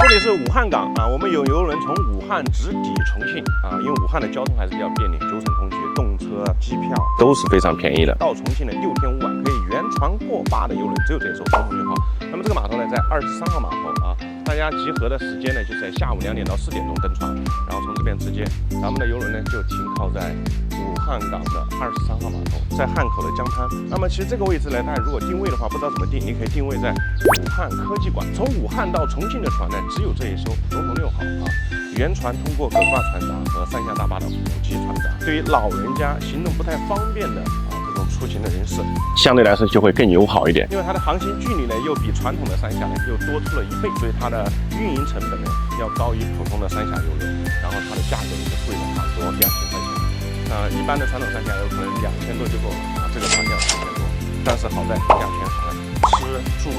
这里是武汉港啊，我们有游轮从武汉直抵重庆啊，因为武汉的交通还是比较便利，9省通衢，动车、机票都是非常便宜的。到重庆的6天5晚可以原船过坝的游轮只有这艘东风1号。那么这个码头呢，在23号码头啊，大家集合的时间呢，就在下午2点到4点钟登船，然后从这边直接，咱们的游轮呢就停靠在武汉港的23号码头，在汉口的江滩。那么其实这个位置呢，大家如果定位的话，不知道怎么定，你可以定位在武汉科技馆。从武汉到重庆的船呢，只有这一艘东风6号啊。原船通过葛挂船闸和3峡大坝的5级船闸，对于老人家行动不太方便的这种出行的人士，相对来说就会更友好一点。因为它的航行距离呢，又比传统的3峡呢又多出了1倍，所以它的运营成本呢要高于普通的3峡游轮，然后它的价格也就贵了差不多2000块钱。一般的传统3峡游可能2000多就够了啊，这个船价4000多，但是好在2000吃住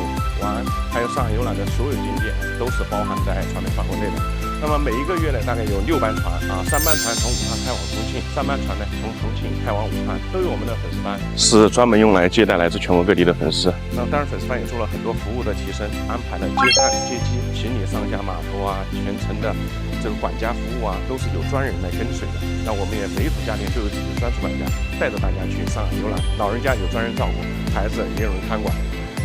玩，还有上海游览的所有景点都是包含在船的范围内的。那么每一个月呢，大概有6班船啊，3班船从武汉开往重庆，3班船呢从重庆开往武汉，都有我们的粉丝班，是专门用来接待来自全国各地的粉丝。那当然，粉丝班也做了很多服务的提升，安排了接站接机、行李上下码头啊，全程的这个管家服务啊，都是有专人来跟随的。那我们也每组家庭都有自己的专属管家，带着大家去上海游览，老人家有专人照顾，孩子也有人看管。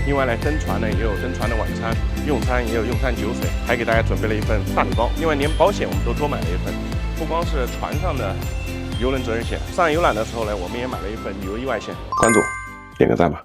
另外呢，登船呢也有登船的晚餐，用餐也有用餐酒水，还给大家准备了一份大礼包。另外连保险我们都多买了一份，不光是船上的游轮责任险，上海游览的时候呢，我们也买了一份旅游意外险。关注，点个赞吧。